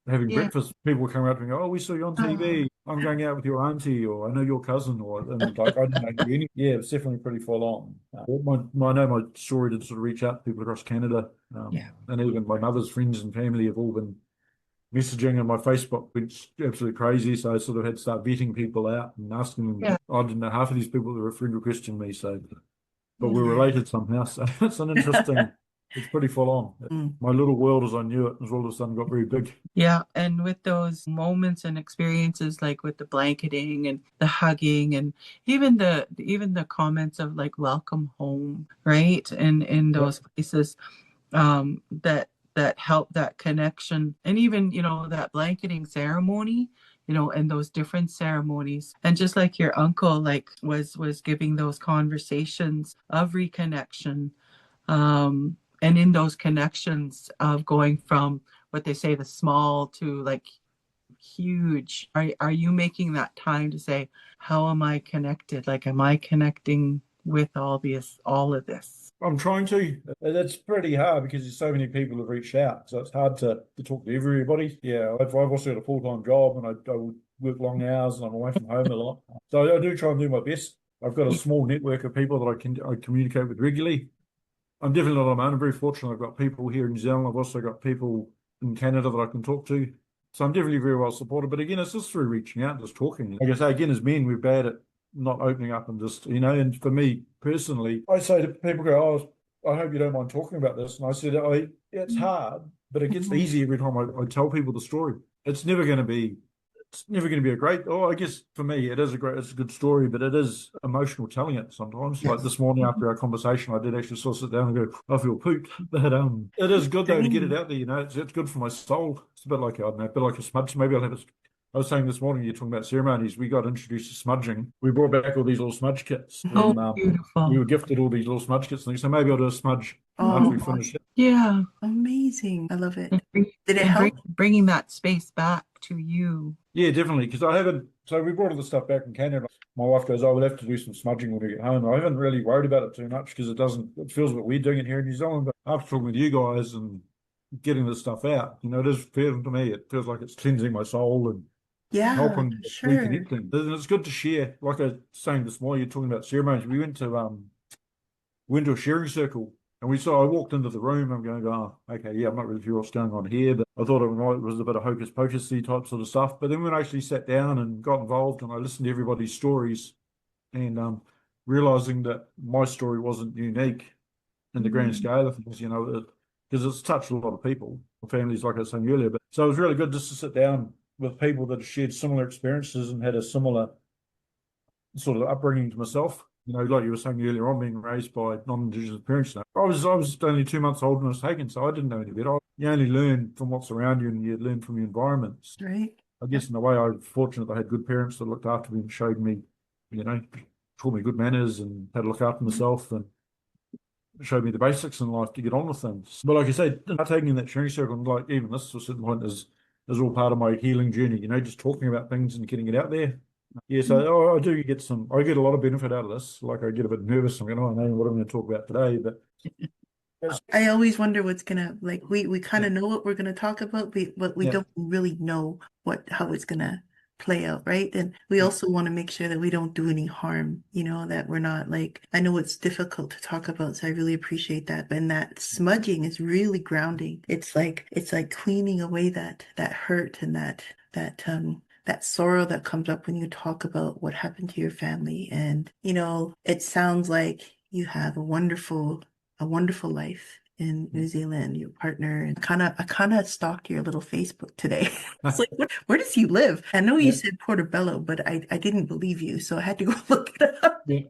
having yeah. breakfast, people would come up and go, "Oh, we saw you on TV. I'm going out with your auntie, or I know your cousin," and like I didn't know you any. Yeah, it's definitely pretty full on. I know my story did sort of reach out to people across Canada, Yeah. and even my mother's friends and family have all been messaging, and my Facebook went absolutely crazy. So I sort of had to start vetting people out and asking them. Yeah. I didn't know half of these people that were friend requesting me, so but we're Yeah. related somehow. So it's an interesting. It's pretty full on. Mm. My little world, as I knew it, has all of a sudden got very big. Yeah, and with those moments and experiences, like with the blanketing and the hugging, and even the comments of like "welcome home," right? And in Yep. those places, that help that connection, and even that blanketing ceremony, and those different ceremonies, and just like your uncle, like was giving those conversations of reconnection, and in those connections of going from what they say the small to like huge. Are you making that time to say, how am I connected? Like, am I connecting with all of this? I'm trying to. That's pretty hard because there's so many people have reached out. So it's hard to talk to everybody. Yeah, I've also got a full-time job, and I work long hours, and I'm away from home a lot. So I do try and do my best. I've got a small network of people that I communicate with regularly. I'm definitely not on my own. I'm very fortunate. I've got people here in New Zealand. I've also got people in Canada that I can talk to. So I'm definitely very well supported. But again, it's just through reaching out and just talking. Like I say, again, as men, we're bad at not opening up and just, and for me personally, I say to people, go, "Oh, I hope you don't mind talking about this." And I said, it's hard, but it gets easy every time I tell people the story. It's never going to be a great. Oh, I guess for me, it's a good story, but it is emotional telling it sometimes. Like this morning after our conversation, I did actually sort of sit down and go, I feel pooped. But it is good though to get it out there. It's good for my soul. It's a bit like, I don't know, a bit like a smudge. Maybe I'll have a. I was saying this morning, you're talking about ceremonies. We got introduced to smudging. We brought back all these little smudge kits. Oh, And, we beautiful. were gifted all these little smudge kits. And so maybe I'll do a smudge after Oh, we finish it. Yeah. amazing. I love And, it. Did it and help? bringing that space back to you. Yeah, definitely. Because I haven't. So we brought all the stuff back in Canada. My wife goes, "Oh, we'll have to do some smudging when we get home." I haven't really worried about it too much because it feels like we're doing it here in New Zealand. But after talking with you guys and getting this stuff out, it is feeling to me, it feels like it's cleansing my soul and Yeah, helping for sure. reconnecting. And it's good to share. Like I was saying this morning, you're talking about ceremonies. We went to a sharing circle. And I walked into the room, I'm going, oh, okay, yeah, I'm not really sure what's going on here, but I thought it was a bit of hocus pocusy type sort of stuff. But then when I actually sat down and got involved and I listened to everybody's stories and realizing that my story wasn't unique in the grand scale of things, because it's touched a lot of people, families, like I was saying earlier. But so it was really good just to sit down with people that shared similar experiences and had a similar sort of upbringing to myself. Like you were saying earlier on, being raised by non-Indigenous parents. I was only 2 months old when I was taken, so I didn't know any better. You only learn from what's around you, and you learn from your environments. Right. I guess in a way, I was fortunate I had good parents that looked after me and showed me, taught me good manners and how to look after myself and showed me the basics in life to get on with things. But like I said, taking in that sharing circle, and like even this to a certain point is all part of my healing journey. Just talking about things and getting it out there. Yeah, so I do get I get a lot of benefit out of this. Like I get a bit nervous. I'm going, oh, I know what I'm going to talk about today, but I always wonder what's gonna we kind of know what we're gonna talk about, but we yeah, don't really know how it's gonna play out, right? And we yeah, also want to make sure that we don't do any harm, that we're not like I know it's difficult to talk about, so I really appreciate that. But that smudging is really grounding. It's like cleaning away that hurt and that sorrow that comes up when you talk about what happened to your family. And it sounds like you have a wonderful life in New Zealand, your partner. And I kind of stalked your little Facebook today. It's like, where does he live? I know you yeah, said Portobello, but I didn't believe you, so I had to go look it up. yeah,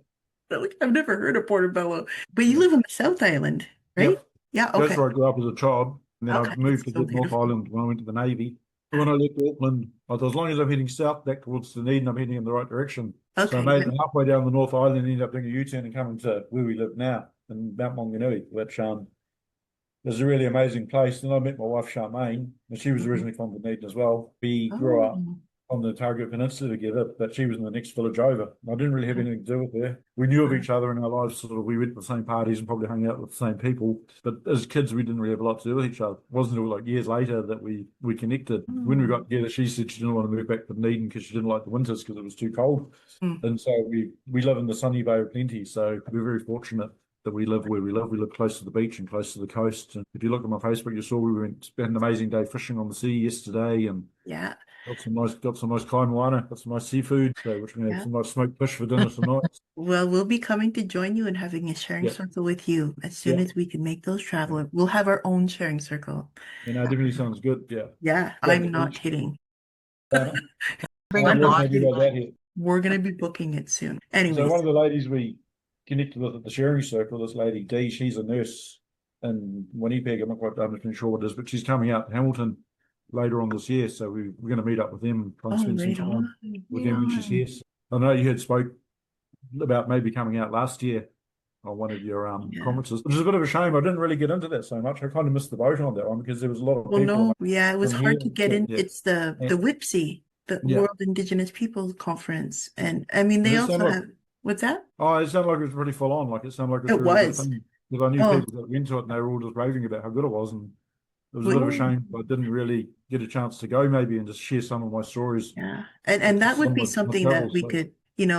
Like, I've never heard of Portobello, but you yeah. live on the South Island, right? Yep. Yeah, That's okay. where I grew up as a child. And then I Okay, moved it's to so the North beautiful. Island when I went to the Navy. And when I left Auckland, I thought, as long as I'm heading south back towards Dunedin, I'm heading in the right direction. So I Okay, made it halfway down the North Island and ended up doing a U-turn and coming to where we live now in Mount Maunganui, which It's a really amazing place. And I met my wife, Charmaine, and she was Mhm. originally from Dunedin as well. We grew up Oh, on the Target Peninsula together, but she was in the next village over. I didn't really have anything to do with her. We knew of each other in our lives, sort of. We went to the same parties and probably hung out with the same people. But as kids, we didn't really have a lot to do with each other. It wasn't until like years later that we connected. When we mm, got together, she said she didn't want to move back to Dunedin because she didn't like the winters because it was too cold. mm. And so we live in the sunny Bay of Plenty. So we're very fortunate that we live where we live. We live close to the beach and close to the coast. And if you look at my Facebook, you saw we had an amazing day fishing on the sea yesterday, and Yeah, got some nice kai moana, got some nice seafood. So we're gonna have yeah. some nice smoked fish for dinner tonight. Well, we'll be coming to join you and having a sharing Yeah, circle with you as soon yeah, as we can make those yeah. travel. We'll have our own sharing circle. You know, it definitely sounds good. Yeah, Yeah, love the I'm not beach. kidding. Bring I a We're can not. imagine pot. how you like that here. We're gonna be booking it soon. So one Anyways, of the ladies we connected with at the sharing circle, this lady Dee, she's a nurse in Winnipeg. I'm not quite 100% sure what it is, but she's coming out to Hamilton later on this year. So we're going to meet up with them, try and oh, spend some right time on, with right them when she's on. here. So I know you had spoke about maybe coming out last year on one of your Yeah. conferences, which is a bit of a shame. I didn't really get into that so much. I kind of missed the boat on that one because there was a lot of Well, people no, yeah, it was from hard here. to get So, in. yeah, It's the and, WIPSI, the yeah. World Indigenous Peoples Conference, and I mean Does they it sound also like? have what's that? Oh, it sounded like it was pretty full on. Like it sounded like it was a It really good was. thing because I knew Oh, people that went to it and they were all just raving about how good it was, and it was a bit of a well, shame. I didn't really get a chance to go maybe and just share some of my stories, yeah, and that would some be of my something that travels. we So could,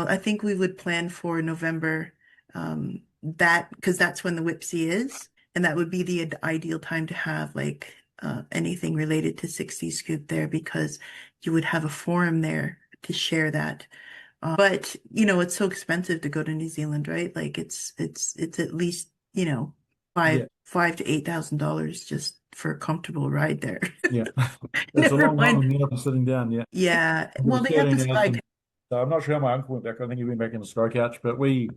I think we would plan for November, that because that's when the WIPSI is, and that would be the ideal time to have like anything related to 60 Scoop there because you would have a forum there to share that. But it's so expensive to go to New Zealand, right? Like it's at least, yeah, five to $8,000 just for a comfortable ride there. yeah, it's a Never long one mind. and you're not sitting down. Yeah, Yeah. it Well, was they have the 13 hours. Sky. So I'm not sure how my uncle went back. I think he went back in the Sky Couch, but when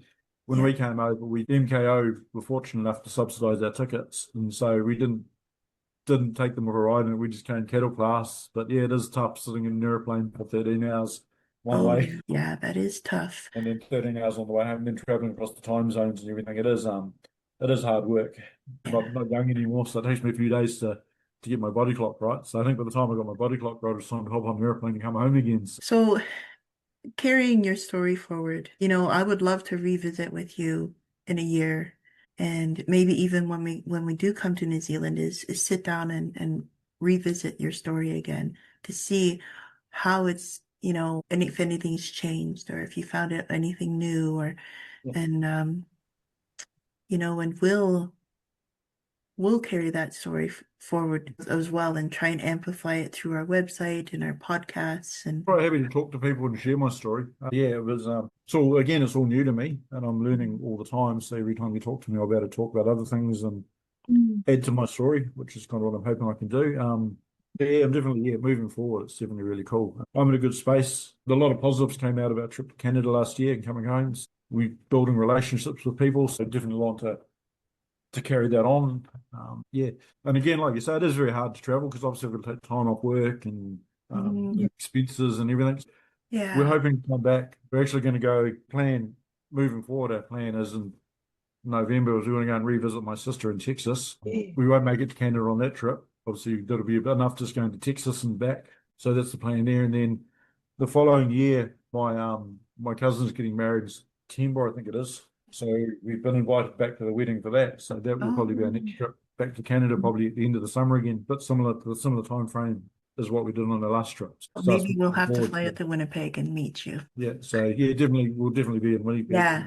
Yeah. we came over, we MKO were fortunate enough to subsidise our tickets, and so we didn't take them for a ride, and we just came kettle class. But yeah, it is tough sitting in an airplane for 13 hours one Oh, way, yeah, that is tough. and then 13 hours on the way home, and then traveling across the time zones and everything. It is hard work. Yeah. Not young anymore, so it takes me a few days to get my body clock right. So I think by the time I got my body clock right, it's time to hop on the airplane and come home again. So, So carrying your story forward, I would love to revisit with you in a year. And maybe even when we do come to New Zealand is sit down and revisit your story again to see how it's, and if anything's changed or if you found it anything new or yeah, and and we'll carry that story forward as well and try and amplify it through our website and our podcasts and quite happy to talk to people and share my story. Yeah, it was. So again, it's all new to me, and I'm learning all the time. So every time you talk to me, I'll be able to talk about other things and Mm. add to my story, which is kind of what I'm hoping I can do. Yeah, I'm definitely moving forward. It's definitely really cool. I'm in a good space. A lot of positives came out of our trip to Canada last year and coming home. We're building relationships with people, so definitely want to carry that on. Yeah, and again, like you say, it is very hard to travel because obviously we've got to take time off work and Mm. expenses and everything. We're Yeah. hoping to come back. We're actually going to go plan moving forward. Our plan is in November is we're going to go and revisit my sister in Texas. Yeah. We won't make it to Canada on that trip. Obviously, that'll be enough just going to Texas and back. So that's the plan there. And then the following year, my cousin's getting married in September, I think it is. So we've been invited back to the wedding for that. So that will probably be our Oh, next trip back to Canada, probably at the end of the summer again. But similar time frame as what we did on the last trip. So it's maybe we'll looking have to forward fly to out to Winnipeg and meet you. yeah. So yeah, definitely we'll definitely be in Winnipeg Yeah.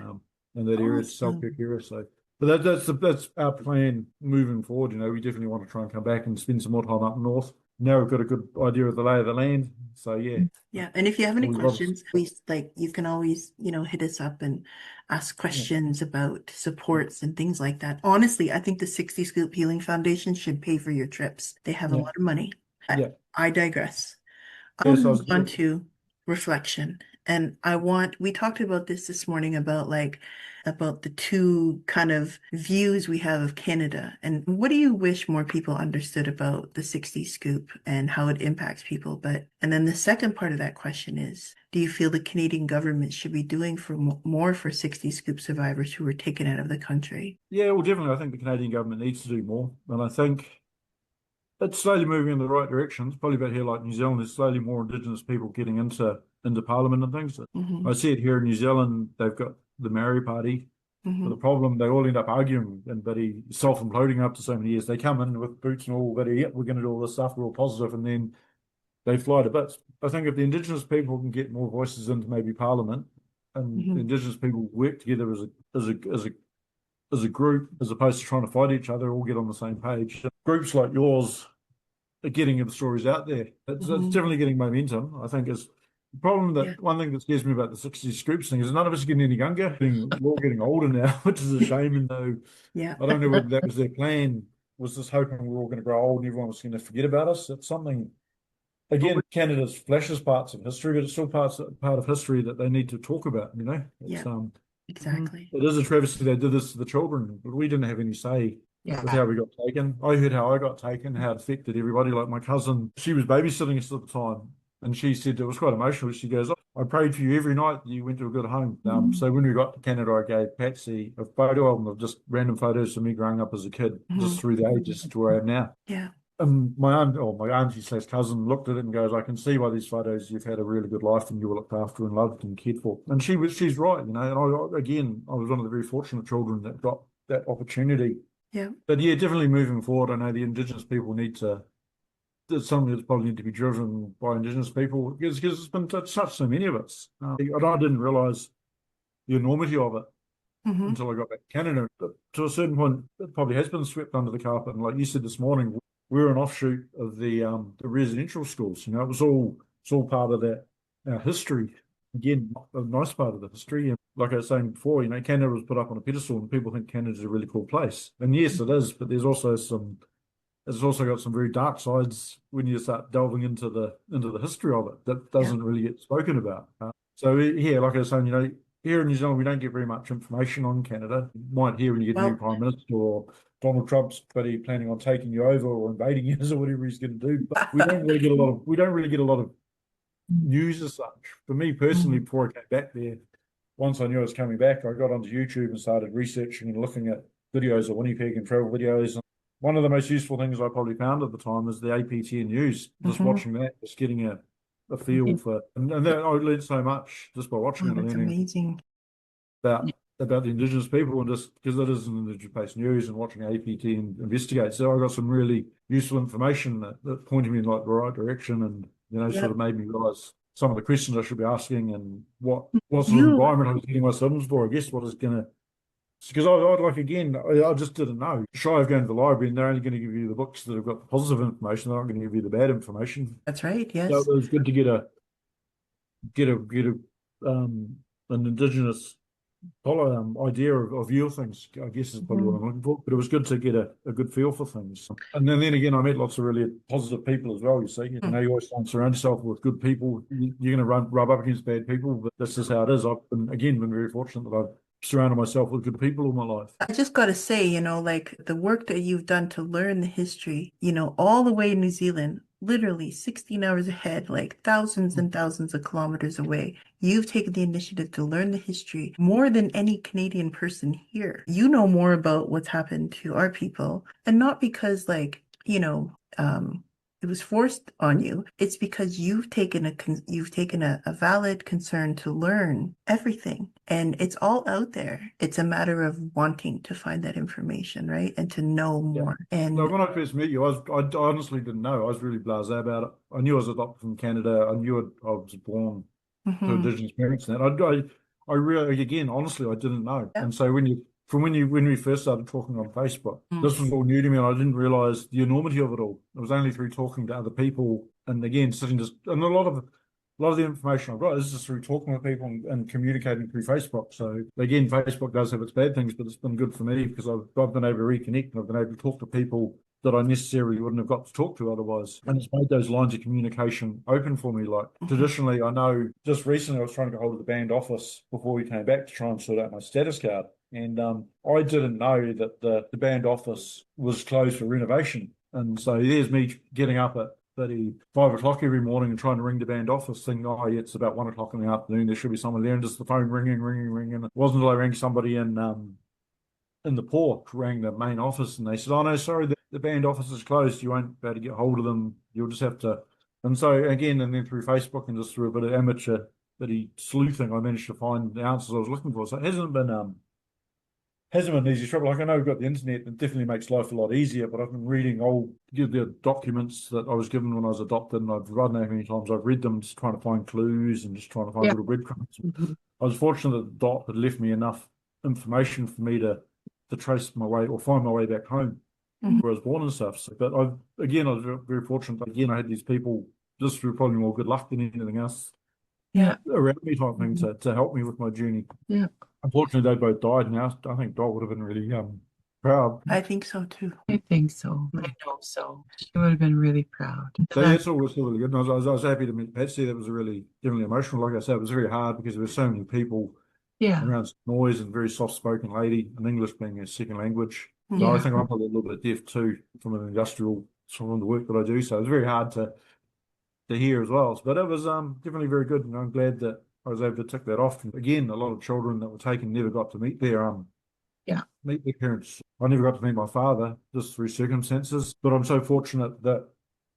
in that area, Selkirk Awesome. area. So but that's our plan moving forward. We definitely want to try and come back and spend some more time up north. Now we've got a good idea of the lay of the land. So yeah, Yeah. And if you have any we love questions, please, like, you can always, hit us up and ask yeah, questions about supports and things like that. Honestly, I think the 60 Scoop Healing Foundation should pay for your trips. They have a yeah, lot of money. I, yeah. I digress. I'll Yes, I move was on to reflection. And we talked about this morning about the two kind of views we have of Canada. And what do you wish more people understood about the 60 Scoop and how it impacts people? And then the second part of that question is, do you feel the Canadian government should be doing more for 60 Scoop survivors who were taken out of the country? Yeah, well, definitely, I think the Canadian government needs to do more. And I think it's slowly moving in the right direction. It's probably about here like New Zealand, there's slowly more Indigenous people getting into Parliament and things. Mm-hmm. I see it here in New Zealand, they've got the Maori Party. Mm-hmm. But the problem, they all end up arguing and self-imploding after so many years. They come in with boots and all, yep, we're going to do all this stuff, we're all positive, and then they fly to bits. I think if the Indigenous people can get more voices into maybe Parliament, and Mm-hmm. the Indigenous people work together as a group, as opposed to trying to fight each other, all get on the same page. Groups like yours are getting the stories out there. It's definitely getting momentum. I think is the problem that one thing that scares me about the 60 Scoops thing is none of us are getting any younger. We're all getting older now, which is a shame. And though I don't know whether that was their plan, was just hoping we were all going to grow old and everyone was going to forget about us. It's something. Again, Canada's flashes parts of history, but it's still part of history that they need to talk about. It's, Exactly. it is a travesty they did this to the children, but we didn't have any say with how we got taken. I heard how I got taken, how it affected everybody. Like my cousin, she was babysitting us at the time, and she said it was quite emotional. She goes, I prayed for you every night. You went to a good home. So when we got to Canada, I gave Patsy a photo album of just random photos of me growing up as a kid, just through the ages to where I am now. Yeah. My aunt, or my auntie/cousin, looked at it and goes, I can see by these photos you've had a really good life and you were looked after and loved and cared for. And she's right, And I was one of the very fortunate children that got that opportunity. Yeah. But yeah, definitely moving forward, I know the Indigenous people it's something that's probably need to be driven by Indigenous people because it's been touched so many of us. And I didn't realise the enormity of it until I got back to Canada. But to a certain point, it probably has been swept under the carpet. And like you said this morning, we're an offshoot of the residential schools. It's all part of that our history. Again, a nice part of the history. And like I was saying before, Canada was put up on a pedestal, and people think Canada's a really cool place. And yes, it is. But there's also it's also got some very dark sides when you start delving into the history of it that doesn't really get spoken about. So yeah, like I was saying, here in New Zealand, we don't get very much information on Canada. You might hear when you get a new prime minister or Donald Trump's planning on taking you over or invading you or whatever he's going to do. But we don't really get a lot of news as such. For me personally, before I came back there, once I knew I was coming back, I got onto YouTube and started researching and looking at videos of Winnipeg and travel videos. And one of the most useful things I probably found at the time was the APTN news. Just watching that, just getting a feel for, and that I learned so much just by watching it and That's learning amazing. about the Indigenous people, and just because it is an Indigenous-based news and watching APT investigate. So I got some really useful information that pointed me in like the right direction and, sort of made me realise some of the questions I should be asking and what sort of environment I was getting myself for, I guess, what is going to, because I just didn't know. Shy of going to the library and they're only going to give you the books that have got the positive information, they're not going to give you the bad information. That's right, yes. So it was good to get an Indigenous idea of view of things, I guess is probably what I'm looking for. But it was good to get a good feel for things. And then again, I met lots of really positive people as well, you see. You always want to surround yourself with good people. You're going to rub up against bad people, but that's just how it is. I've been very fortunate that I've surrounded myself with good people all my life. I just got to say, like the work that you've done to learn the history, all the way in New Zealand, literally 16 hours ahead, like thousands and thousands of kilometers away. You've taken the initiative to learn the history more than any Canadian person here. You know more about what's happened to our people, and not because it was forced on you. It's because you've taken a valid concern to learn everything, and it's all out there. It's a matter of wanting to find that information, right, and to know more. And when I first met you, I honestly didn't know. I was really blasé about it. I knew I was adopted from Canada. I knew I was born to Indigenous parents. And I really, again, honestly, I didn't know. And so when we first started talking on Facebook, this was all new to me, and I didn't realize the enormity of it all. It was only through talking to other people, and again, and a lot of the information I've got is just through talking with people and communicating through Facebook. So again, Facebook does have its bad things, but it's been good for me because I've been able to reconnect and I've been able to talk to people that I necessarily wouldn't have got to talk to otherwise. And it's made those lines of communication open for me. Like traditionally, I know just recently I was trying to get hold of the band office before we came back to try and sort out my status card. And I didn't know that the band office was closed for renovation. And so there's me getting up at 5 o'clock every morning and trying to ring the band office, thinking, oh, yeah, it's about 1 o'clock in the afternoon. There should be someone there, and just the phone ringing. And it wasn't until I rang somebody in the port, rang the main office, and they said, oh, no, sorry, the band office is closed. You won't be able to get hold of them. You'll just have to. And so again, and then through Facebook and just through a bit of amateur sleuthing, I managed to find the answers I was looking for. So it hasn't been an easy trouble. Like I know we've got the internet, it definitely makes life a lot easier, but I've been reading the documents that I was given when I was adopted, and I've read how many times I've read them, just trying to find clues and just trying to find little breadcrumbs. I was fortunate that Dot had left me enough information for me to trace my way or find my way back home where I was born and stuff. So, but I was very fortunate. Again, I had these people just through probably more good luck than anything else around me type thing to help me with my journey. Yeah. Unfortunately, they both died now. I think Dot would have been really proud. I think so too. I think so. I know so. She would have been really proud. So yeah, it's all really good. And I was happy to meet Patsy. That was definitely emotional. Like I said, it was very hard because there were so many people around, noise, and very soft-spoken lady, and English being a second language. So I think I'm probably a little bit deaf too from an industrial sort of the work that I do. So it was very hard to hear as well. But it was definitely very good, and I'm glad that I was able to tick that off. And again, a lot of children that were taken never got to meet their parents. I never got to meet my father just through circumstances, but I'm so fortunate that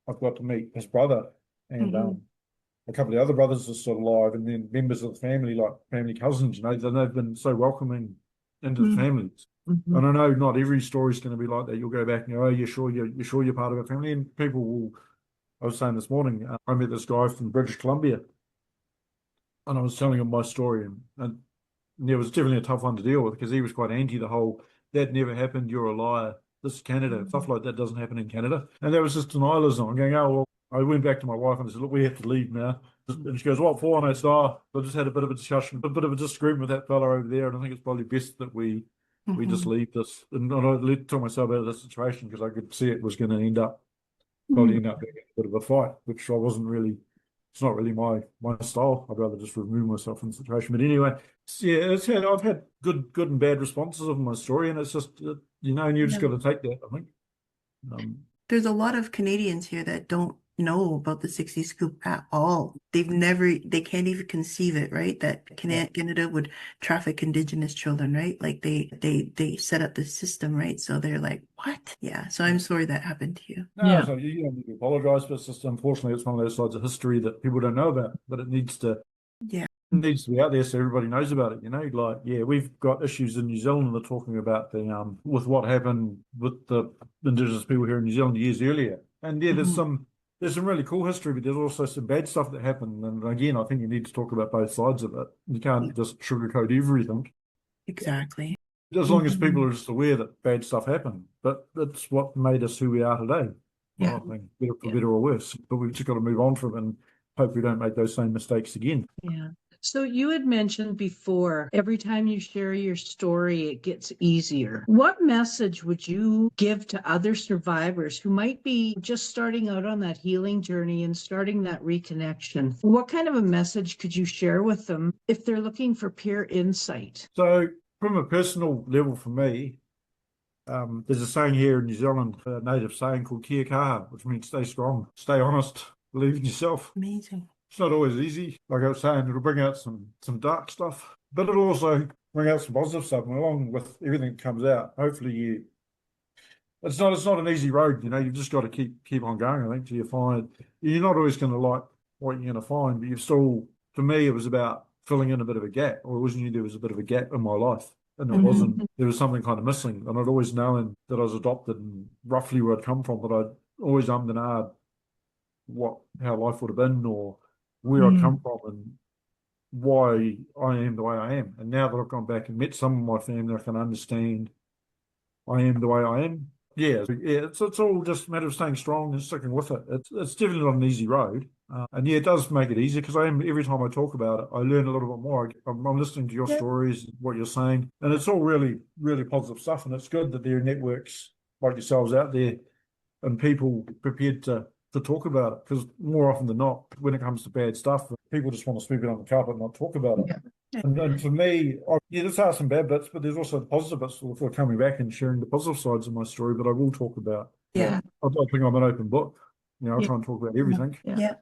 I've got to meet his brother and a couple of other brothers are still alive, and then members of the family, like family cousins, they've been so welcoming into the families. And I know not every story is going to be like that. You'll go back and go, oh, you're sure you're part of a family, and people will. I was saying this morning, I met this guy from British Columbia, and I was telling him my story, and it was definitely a tough one to deal with because he was quite anti the whole that never happened, you're a liar, this is Canada, stuff like that doesn't happen in Canada. And there was just denialism. I'm going, oh, well, I went back to my wife and I said, look, we have to leave now. And she goes, what for? And I said, oh, I just had a bit of a discussion, a bit of a disagreement with that fella over there, and I think it's probably best that we just leave this. And I told myself out of this situation because I could see it was going to probably end up being a bit of a fight, which I wasn't really. It's not really my style. I'd rather just remove myself from the situation. But anyway, I've had good and bad responses of my story, and it's just and you just got to take that, I think. There's a lot of Canadians here that don't know about the 60 scoop at all. They can't even conceive it, right? That Canada would traffic Indigenous children, right? Like they set up the system, right? So they're like, what? Yeah. So I'm sorry that happened to you. No, so you don't need to apologize, but it's just unfortunately it's one of those sides of history that people don't know about, but it needs to be out there so everybody knows about it. We've got issues in New Zealand that are talking about the with what happened with the Indigenous people here in New Zealand years earlier. And there's some really cool history, but there's also some bad stuff that happened. And again, I think you need to talk about both sides of it. You can't just sugarcoat everything. Exactly. As long as people are just aware that bad stuff happened. But that's what made us who we are today. Yeah. I think, for better or worse. But we've just got to move on from it and hope we don't make those same mistakes again. Yeah. So you had mentioned before, every time you share your story, it gets easier. What message would you give to other survivors who might be just starting out on that healing journey and starting that reconnection? What kind of a message could you share with them if they're looking for peer insight? So from a personal level for me, there's a saying here in New Zealand, a native saying called kia kaha, which means stay strong, stay honest, believe in yourself. Amazing. It's not always easy. Like I was saying, it'll bring out some dark stuff, but it'll also bring out some positive stuff. And along with everything that comes out, hopefully it's not an easy road. You've just got to keep on going, I think, till you find you're not always going to like what you're going to find, but you've still, for me, it was about filling in a bit of a gap. I always knew there was a bit of a gap in my life. And there was something kind of missing. And I'd always known that I was adopted and roughly where I'd come from, but I'd always ummed and ahed how life would have been or where I'd come from and why I am the way I am. And now that I've gone back and met some of my family, I can understand I am the way I am. It's all just a matter of staying strong and sticking with it. It's definitely not an easy road. And it does make it easier because every time I talk about it, I learn a little bit more. I'm listening to your stories, what you're saying, and it's all really, really positive stuff. And it's good that there are networks like yourselves out there and people prepared to talk about it, because more often than not, when it comes to bad stuff, people just want to sweep it on the carpet and not talk about it. Yeah. And for me, there's are some bad bits, but there's also the positive bits for coming back and sharing the positive sides of my story. But I will talk about. Yeah. I think I'm an open book. I'll Yeah. try and talk about everything. Yeah.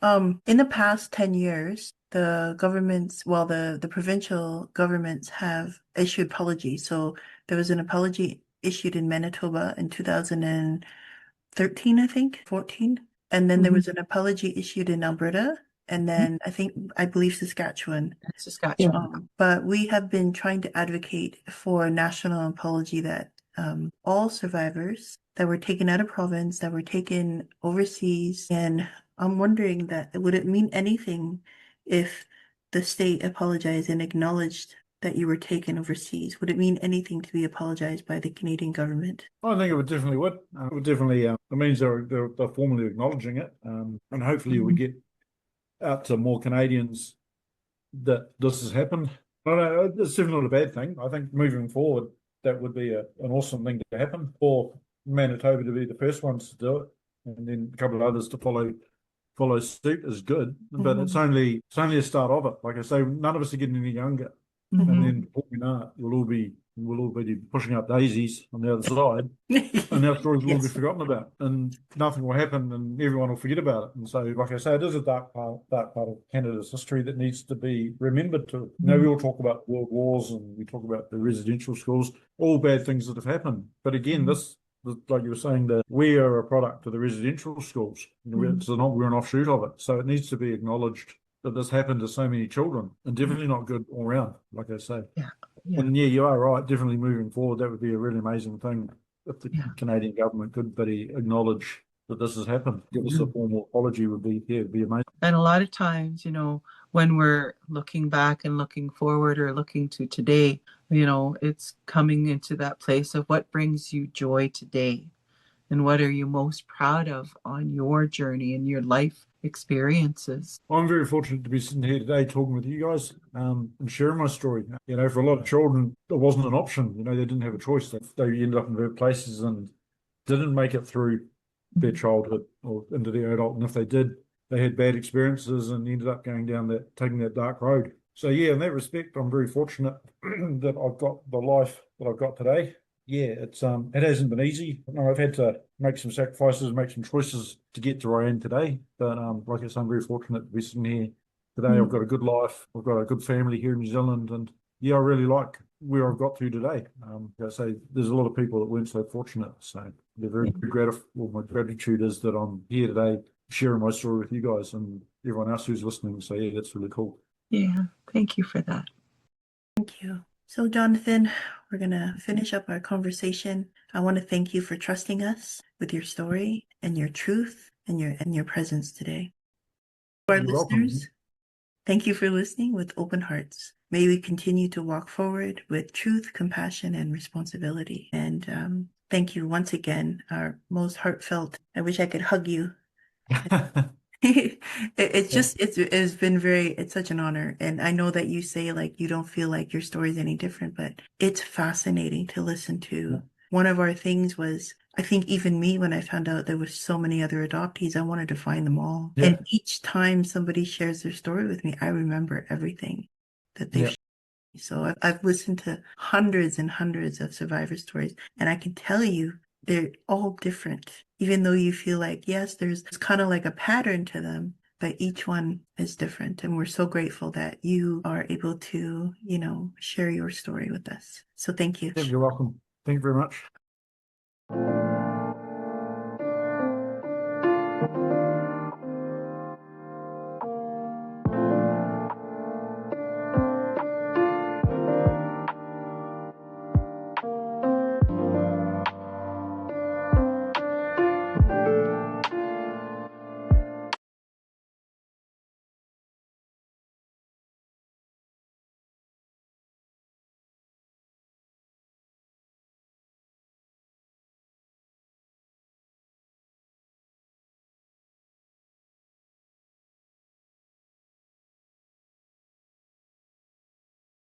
In the past 10 years, the governments, well, the provincial governments have issued apologies. So there was an apology issued in Manitoba in 2013, I think, 14. And then there was an apology issued in Alberta. And then I believe Saskatchewan. Saskatchewan. But we have been trying to advocate for a national apology that all survivors that were taken out of province, that were taken overseas, and I'm wondering that would it mean anything if the state apologized and acknowledged that you were taken overseas? Would it mean anything to be apologized by the Canadian government? I think it would definitely would. It would definitely. It means they're formally acknowledging it, and hopefully we get out to more Canadians that this has happened. No, it's definitely not a bad thing. I think moving forward, that would be an awesome thing to happen for Manitoba to be the first ones to do it, and then a couple of others to follow suit is good. But it's only a start of it. Like I say, none of us are getting any younger, and then before we know it, we'll all be pushing up daisies on the other side, and our stories will all be forgotten about, and nothing will happen, and everyone will forget about it. And so, like I say, it is a dark part of Canada's history that needs to be remembered. We all talk about world wars and we talk about the residential schools, all bad things that have happened. But again, like you were saying, that we are a product of the residential schools. We're an offshoot of it. So it needs to be acknowledged that this happened to so many children, and definitely not good all around, like I say. Yeah. Yeah. And you are right. Definitely moving forward, that would be a really amazing thing if the Canadian government could acknowledge that this has happened. Give us a formal apology would be amazing. And a lot of times, when we're looking back and looking forward or looking to today, it's coming into that place of what brings you joy today and what are you most proud of on your journey and your life experiences. I'm very fortunate to be sitting here today talking with you guys and sharing my story. For a lot of children, it wasn't an option. They didn't have a choice. They ended up in bad places and didn't make it through their childhood or into their adult. And if they did, they had bad experiences and ended up taking that dark road. So in that respect, I'm very fortunate that I've got the life that I've got today. It hasn't been easy. I've had to make some sacrifices, make some choices to get to where I am today. But like I said, I'm very fortunate to be sitting here today. I've got a good life. I've got a good family here in New Zealand, and I really like where I've got to today. I say there's a lot of people that weren't so fortunate. So they're very grateful. Well, my gratitude is that I'm here today sharing my story with you guys and everyone else who's listening. So that's really cool. Yeah, thank you for that. Thank you. So, Jonathan, we're going to finish up our conversation. I want to thank you for trusting us with your story and your truth and your presence today. For our listeners, thank you for listening with open hearts. May we continue to walk forward with truth, compassion, and responsibility. And thank you once again, our most heartfelt. I wish I could hug you. It's such an honor. And I know that you say like you don't feel like your story is any different, but it's fascinating to listen to. One of our things was, I think even me, when I found out there was so many other adoptees, I wanted to find them all. And each time somebody shares their story with me, I remember everything that they've shared. So I've listened to hundreds and hundreds of survivor stories, and I can tell you they're all different, even though you feel like, yes, there's kind of like a pattern to them, but each one is different. And we're so grateful that you are able to, share your story with us. So thank you. You're welcome. Thank you very much.